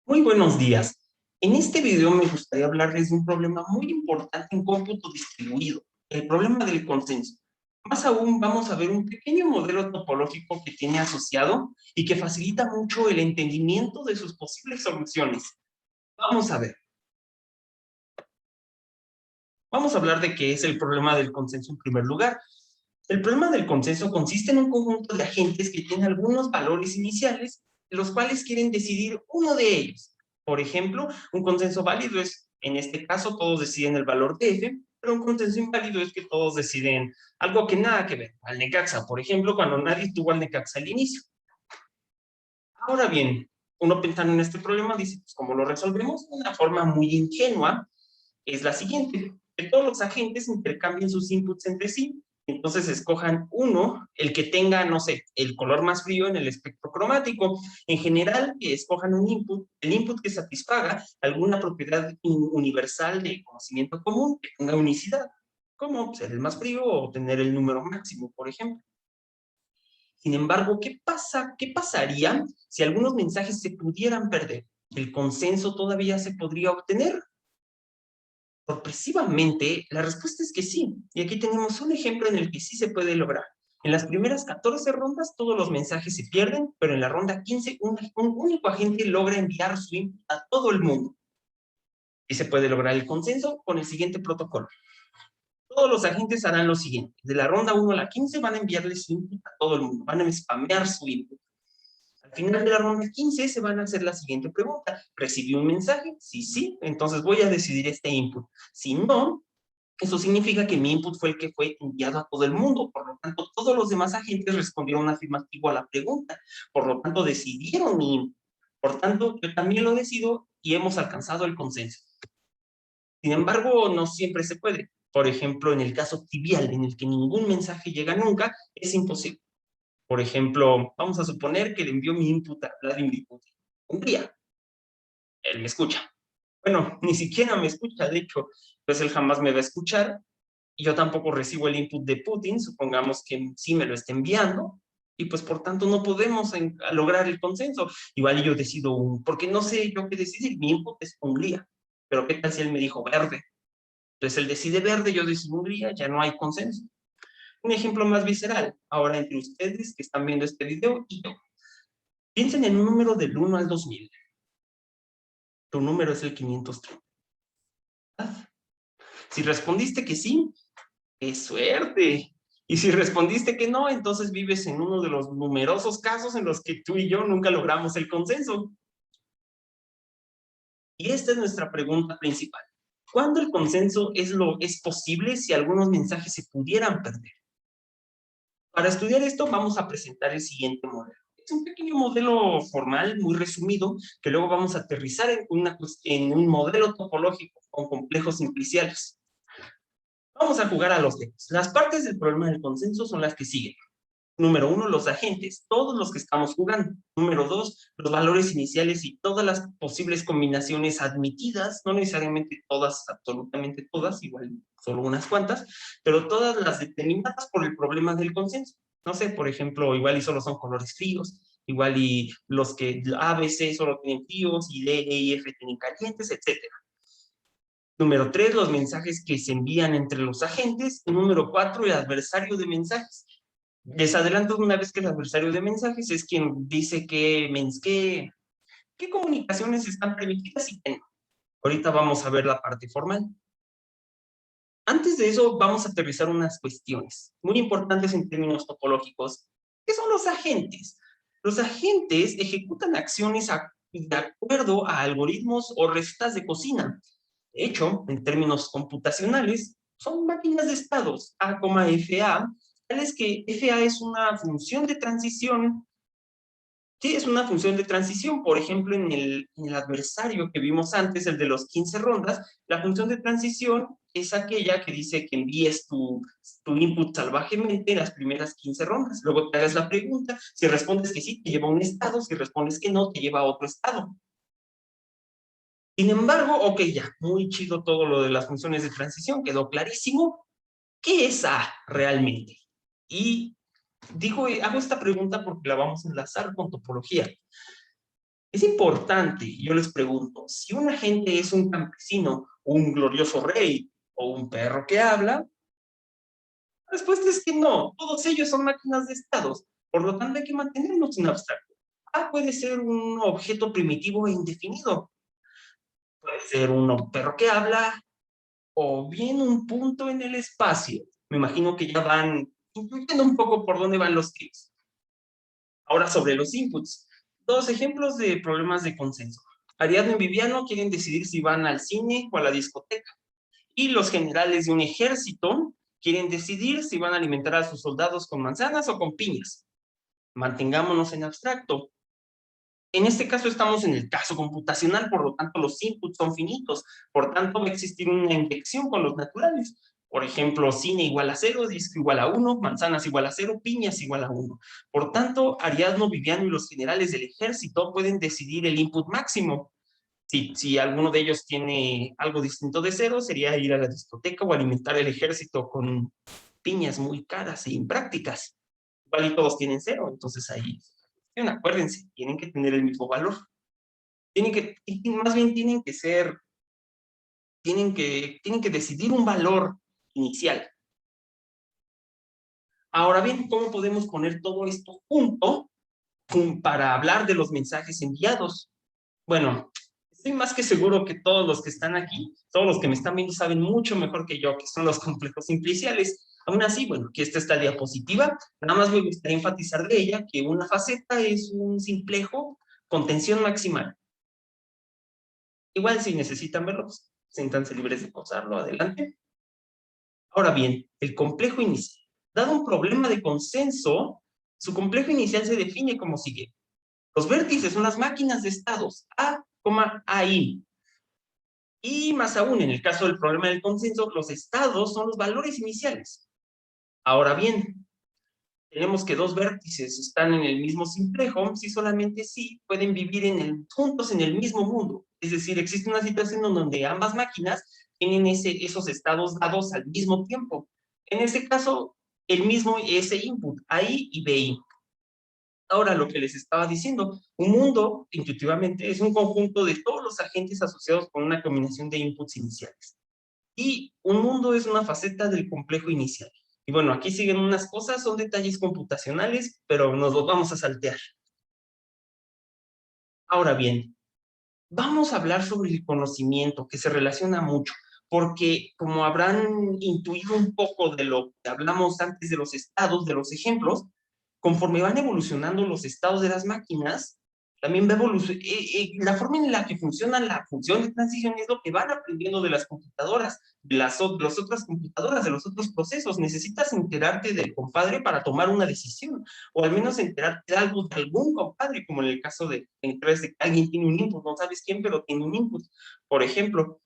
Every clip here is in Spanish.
Muy buenos días. En este video me gustaría hablarles de un problema muy importante en cómputo distribuido, el problema del consenso. Más aún, vamos a ver un pequeño modelo topológico que tiene asociado y que facilita mucho el entendimiento de sus posibles soluciones. Vamos a ver. Vamos a hablar de qué es el problema del consenso en primer lugar. El problema del consenso consiste en un conjunto de agentes que tienen algunos valores iniciales, los cuales quieren decidir uno de ellos. Por ejemplo, un consenso válido es, en este caso, todos deciden el valor de f, pero un consenso inválido es que todos deciden algo que nada que ver, al Necaxa, por ejemplo, cuando nadie tuvo al Necaxa al inicio. Ahora bien, uno pensando en este problema dice, pues, ¿cómo lo resolvemos? Una forma muy ingenua es la siguiente, que todos los agentes intercambien sus inputs entre sí, entonces escojan uno, el que tenga, no sé, el color más frío en el espectro cromático. En general, que escojan un input, el input que satisfaga alguna propiedad universal de conocimiento común, que tenga unicidad, como ser el más frío o tener el número máximo, por ejemplo. Sin embargo, ¿qué pasaría si algunos mensajes se pudieran perder? ¿El consenso todavía se podría obtener? Sorpresivamente, la respuesta es que sí. Y aquí tenemos un ejemplo en el que sí se puede lograr. En las primeras 14 rondas todos los mensajes se pierden, pero en la ronda 15 un único agente logra enviar su input a todo el mundo. Y se puede lograr el consenso con el siguiente protocolo. Todos los agentes harán lo siguiente. De la ronda 1 a la 15 van a enviarle su input a todo el mundo. Van a spamear su input. Al final de la ronda 15 se van a hacer la siguiente pregunta. ¿Recibí un mensaje? Sí, sí. Entonces voy a decidir este input. Si no, eso significa que mi input fue el que fue enviado a todo el mundo. Por lo tanto, todos los demás agentes respondieron afirmativo a la pregunta. Por lo tanto, decidieron mi input. Por tanto, yo también lo decido y hemos alcanzado el consenso. Sin embargo, no siempre se puede. Por ejemplo, en el caso trivial, en el que ningún mensaje llega nunca, es imposible. Por ejemplo, vamos a suponer que le envió mi input a Vladimir Putin. Un día, él me escucha. Bueno, ni siquiera me escucha, de hecho, pues él jamás me va a escuchar. Y yo tampoco recibo el input de Putin, supongamos que sí me lo está enviando, y pues por tanto no podemos lograr el consenso. Igual yo decido porque no sé yo qué decidir, mi input es Hungría, pero ¿qué tal si él me dijo verde? Entonces él decide verde, yo decido Hungría, ya no hay consenso. Un ejemplo más visceral, ahora entre ustedes que están viendo este video y yo. Piensen en un número del 1 al 2000. Tu número es el 530. Si respondiste que sí, ¡qué suerte! Y si respondiste que no, entonces vives en uno de los numerosos casos en los que tú y yo nunca logramos el consenso. Y esta es nuestra pregunta principal. ¿Cuándo el consenso es posible si algunos mensajes se pudieran perder? Para estudiar esto vamos a presentar el siguiente modelo. Es un pequeño modelo formal, muy resumido, que luego vamos a aterrizar en un modelo topológico con complejos simpliciales. Vamos a jugar a los dedos. Las partes del problema del consenso son las que siguen. Número 1, los agentes, todos los que estamos jugando. Número 2, los valores iniciales y todas las posibles combinaciones admitidas, no necesariamente todas, absolutamente todas, igual solo unas cuantas, pero todas las determinadas por el problema del consenso. No sé, por ejemplo, igual y solo son colores fríos, igual y los que A, B, C solo tienen fríos y D, E y F tienen calientes, etcétera. Número 3, los mensajes que se envían entre los agentes. Y número 4, el adversario de mensajes. Les adelanto una vez que el adversario de mensajes es quien dice qué comunicaciones están permitidas y qué no. Ahorita vamos a ver la parte formal. Antes de eso, vamos a aterrizar unas cuestiones muy importantes en términos topológicos. ¿Qué son los agentes? Los agentes ejecutan acciones de acuerdo a algoritmos o recetas de cocina. De hecho, en términos computacionales, son máquinas de estados A, FA, tales que FA es una función de transición. Sí, es una función de transición. Por ejemplo, en el adversario que vimos antes, el de los 15 rondas, la función de transición es aquella que dice que envíes tu input salvajemente en las primeras 15 rondas. Luego te hagas la pregunta, si respondes que sí, te lleva a un estado, si respondes que no, te lleva a otro estado. Sin embargo, ok, ya, muy chido todo lo de las funciones de transición, quedó clarísimo. ¿Qué es A realmente? Y hago esta pregunta porque la vamos a enlazar con topología. Es importante, yo les pregunto, si un agente es un campesino, un glorioso rey o un perro que habla, la respuesta es que no, todos ellos son máquinas de estados, por lo tanto hay que mantenerlos en abstracto. A puede ser un objeto primitivo e indefinido, puede ser un perro que habla, o bien un punto en el espacio. Me imagino que ya van intuyendo un poco por dónde van los tiros. Ahora sobre los inputs. Dos ejemplos de problemas de consenso. Ariadne y Viviano quieren decidir si van al cine o a la discoteca. Y los generales de un ejército quieren decidir si van a alimentar a sus soldados con manzanas o con piñas. Mantengámonos en abstracto. En este caso estamos en el caso computacional, por lo tanto los inputs son finitos, por tanto va a existir una inyección con los naturales. Por ejemplo, cine igual a 0, disco igual a 1, manzanas igual a 0, piñas igual a 1. Por tanto, Ariadno, Viviano y los generales del ejército pueden decidir el input máximo. Si alguno de ellos tiene algo distinto de 0, sería ir a la discoteca o alimentar el ejército con piñas muy caras e imprácticas. Igual y todos tienen 0, entonces ahí acuérdense, tienen que tener el mismo valor. Más bien tienen que decidir un valor inicial. Ahora bien, ¿cómo podemos poner todo esto junto para hablar de los mensajes enviados? Bueno, estoy más que seguro que todos los que están aquí, todos los que me están viendo saben mucho mejor que yo, que son los complejos simpliciales. Aún así, bueno, aquí está esta diapositiva. Nada más me gustaría enfatizar de ella que una faceta es un simplejo con tensión maximal. Igual si necesitan verlo, pues, siéntanse libres de pausarlo, adelante. Ahora bien, el complejo inicial. Dado un problema de consenso, su complejo inicial se define como sigue. Los vértices son las máquinas de estados A, AI. Y más aún, en el caso del problema del consenso, los estados son los valores iniciales. Ahora bien, tenemos que dos vértices están en el mismo simplejo si solamente sí pueden vivir juntos en el mismo mundo. Es decir, existe una situación en donde ambas máquinas tienen esos estados dados al mismo tiempo. En este caso, ese input, AI y BI. Ahora, lo que les estaba diciendo, un mundo, intuitivamente, es un conjunto de todos los agentes asociados con una combinación de inputs iniciales. Y un mundo es una faceta del complejo inicial. Y bueno, aquí siguen unas cosas, son detalles computacionales, pero nos los vamos a saltear. Ahora bien, vamos a hablar sobre el conocimiento, que se relaciona mucho, porque como habrán intuido un poco de lo que hablamos antes de los estados, de los ejemplos, conforme van evolucionando los estados de las máquinas, también va evolucionando, la forma en la que funciona la función de transición es lo que van aprendiendo de las computadoras, de las otras computadoras, de los otros procesos. Necesitas enterarte del compadre para tomar una decisión, o al menos enterarte de algo de algún compadre, como en el caso de que alguien tiene un input, no sabes quién, pero tiene un input, por ejemplo.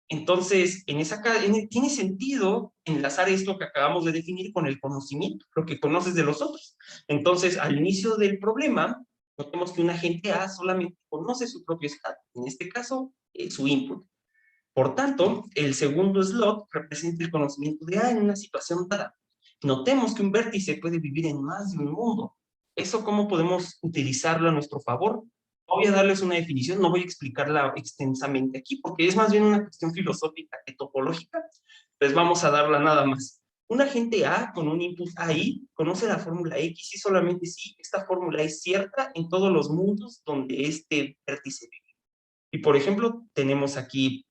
Entonces, tiene sentido enlazar esto que acabamos de definir con el conocimiento, lo que conoces de los otros. Entonces, al inicio del problema, notemos que un agente A solamente conoce su propio estado, en este caso, su input. Por tanto, el segundo slot representa el conocimiento de A en una situación dada. Notemos que un vértice puede vivir en más de un mundo. ¿Eso cómo podemos utilizarlo a nuestro favor? Voy a darles una definición, no voy a explicarla extensamente aquí, porque es más bien una cuestión filosófica que topológica, pues vamos a darla nada más. Un agente A con un input AI conoce la fórmula X y solamente si esta fórmula es cierta en todos los mundos donde este vértice vive. Y por ejemplo, tenemos aquí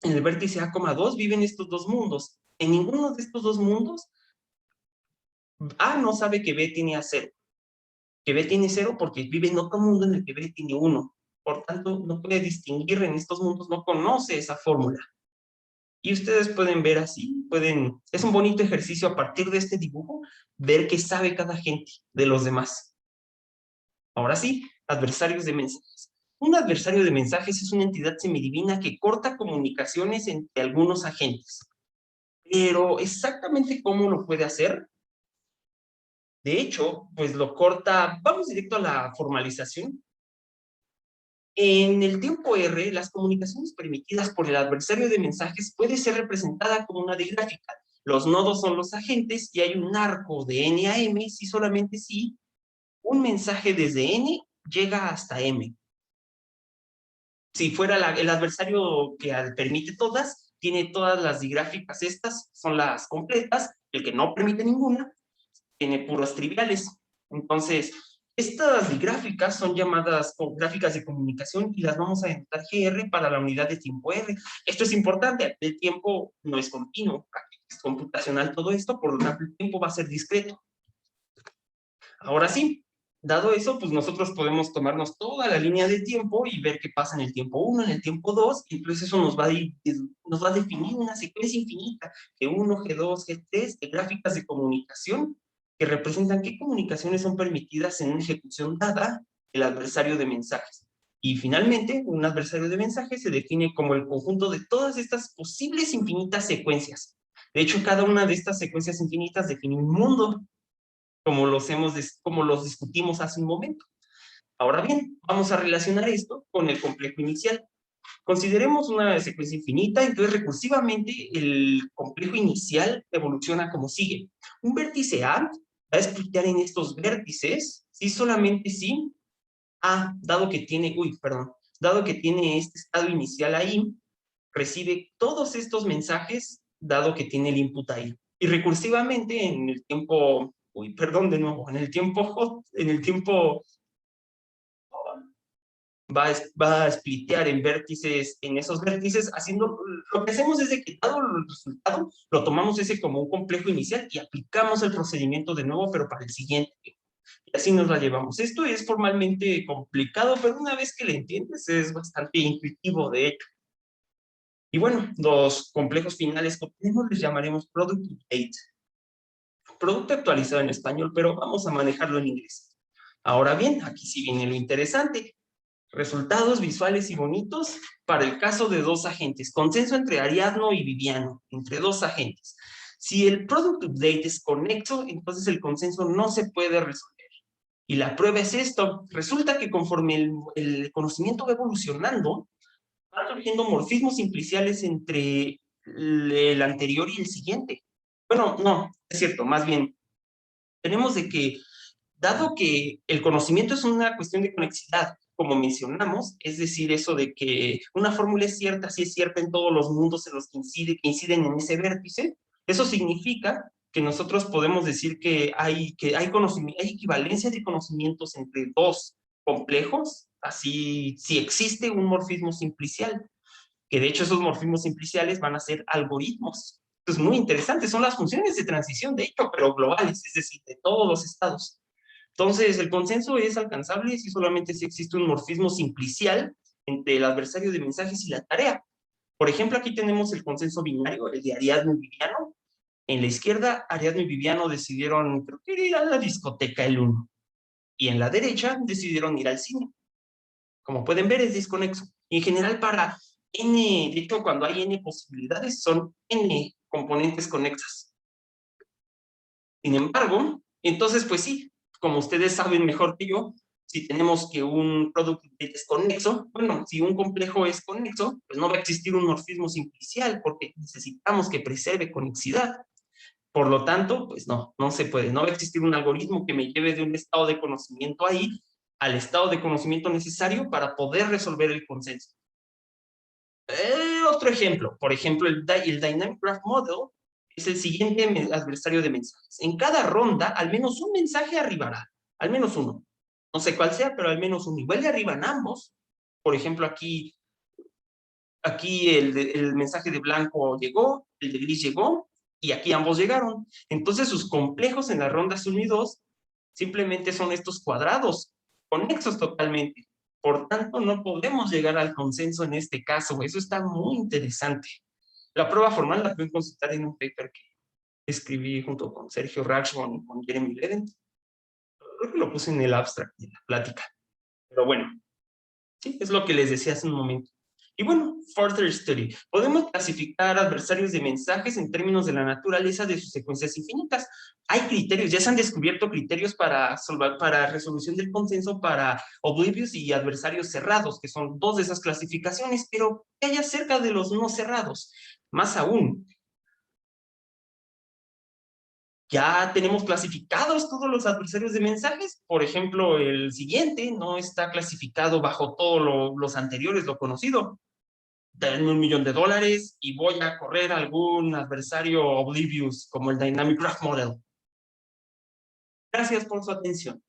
en el vértice A,2 viven estos dos mundos. En ninguno de estos dos mundos, A no sabe que B tiene a 0. Que B tiene 0 porque vive en otro mundo en el que B tiene 1. Por tanto, no puede distinguir en estos mundos, no conoce esa fórmula. Y ustedes pueden ver así, es un bonito ejercicio a partir de este dibujo, ver qué sabe cada gente de los demás. Ahora sí, adversarios de mensajes. Un adversario de mensajes es una entidad semidivina que corta comunicaciones entre algunos agentes. Pero exactamente cómo lo puede hacer, de hecho, pues lo corta, vamos directo a la formalización. En el tiempo R, las comunicaciones permitidas por el adversario de mensajes puede ser representada como una digráfica. Los nodos son los agentes y hay un arco de N a M si solamente si un mensaje desde N llega hasta M. Si fuera el adversario que permite todas, tiene todas las digráficas estas, son las completas, el que no permite ninguna, tiene puros triviales. Entonces, estas digráficas son llamadas gráficas de comunicación y las vamos a denotar GR para la unidad de tiempo R. Esto es importante, el tiempo no es continuo, es computacional todo esto, por lo tanto el tiempo va a ser discreto. Ahora sí, dado eso, pues nosotros podemos tomarnos toda la línea de tiempo y ver qué pasa en el tiempo 1, en el tiempo 2, y entonces eso nos va a definir una secuencia infinita, G1, G2, G3, de gráficas de comunicación, que representan qué comunicaciones son permitidas en una ejecución dada el adversario de mensajes. Y finalmente, un adversario de mensajes se define como el conjunto de todas estas posibles infinitas secuencias. De hecho, cada una de estas secuencias infinitas define un mundo, como los discutimos hace un momento. Ahora bien, vamos a relacionar esto con el complejo inicial. Consideremos una secuencia infinita, entonces recursivamente el complejo inicial evoluciona como sigue. Un vértice A va a explicar en estos vértices, si solamente si A, dado que tiene este estado inicial ahí, recibe todos estos mensajes, dado que tiene el input ahí. Y recursivamente en el tiempo, de nuevo, en el tiempo va a splitear en vértices, en esos vértices, haciendo, lo que hacemos es de que dado el resultado, lo tomamos ese como un complejo inicial y aplicamos el procedimiento de nuevo, pero para el siguiente. Y así nos la llevamos. Esto es formalmente complicado, pero una vez que lo entiendes es bastante intuitivo, de hecho. Y bueno, los complejos finales que obtenemos les llamaremos product update. Producto actualizado en español, pero vamos a manejarlo en inglés. Ahora bien, aquí sí viene lo interesante. Resultados visuales y bonitos para el caso de dos agentes. Consenso entre Ariadno y Viviano, entre dos agentes. Si el product update es conexo, entonces el consenso no se puede resolver. Y la prueba es esto. Resulta que conforme el conocimiento va evolucionando, van surgiendo morfismos simpliciales entre el anterior y el siguiente. Bueno, no, es cierto, más bien, tenemos de que, dado que el conocimiento es una cuestión de conexidad, como mencionamos, es decir, eso de que una fórmula es cierta, si es cierta en todos los mundos en los que inciden en ese vértice, eso significa que nosotros podemos decir que hay equivalencia de conocimientos entre dos complejos, así si existe un morfismo simplicial, que de hecho esos morfismos simpliciales van a ser algoritmos. Esto es muy interesante, son las funciones de transición, de hecho, pero globales, es decir, de todos los estados. Entonces, el consenso es alcanzable si solamente si existe un morfismo simplicial entre el adversario de mensajes y la tarea. Por ejemplo, aquí tenemos el consenso binario, el de Ariadno y Viviano. En la izquierda, Ariadno y Viviano decidieron, creo que ir a la discoteca el uno. Y en la derecha, decidieron ir al cine. Como pueden ver, es desconexo. Y en general, para n, de hecho, cuando hay n posibilidades, son n componentes conexas. Sin embargo, entonces, pues sí, como ustedes saben mejor que yo, si tenemos que un product es conexo, bueno, si un complejo es conexo, pues no va a existir un morfismo simplicial, porque necesitamos que preserve conexidad. Por lo tanto, pues no se puede. No va a existir un algoritmo que me lleve de un estado de conocimiento ahí al estado de conocimiento necesario para poder resolver el consenso. Otro ejemplo, por ejemplo, el Dynamic Graph Model es el siguiente adversario de mensajes. En cada ronda, al menos un mensaje arribará, al menos uno. No sé cuál sea, pero al menos uno. Igual de arriban ambos. Por ejemplo, aquí el mensaje de blanco llegó, el de gris llegó, y aquí ambos llegaron. Entonces, sus complejos en las rondas 1 y 2 simplemente son estos cuadrados, conexos totalmente. Por tanto, no podemos llegar al consenso en este caso. Eso está muy interesante. La prueba formal la pueden consultar en un paper que escribí junto con Sergio Rachman y con Jeremy Leden. Creo que lo puse en el abstract de la plática. Pero bueno, sí, es lo que les decía hace un momento. Y bueno, further study. Podemos clasificar adversarios de mensajes en términos de la naturaleza de sus secuencias infinitas. Hay criterios, ya se han descubierto criterios para resolución del consenso para oblivious y adversarios cerrados, que son dos de esas clasificaciones, pero ¿qué hay acerca de los no cerrados? Más aún, Ya tenemos clasificados todos los adversarios de mensajes. Por ejemplo, el siguiente no está clasificado bajo todos los anteriores, lo conocido. Denme $1,000,000 y voy a correr algún adversario oblivious como el Dynamic Graph Model. Gracias por su atención.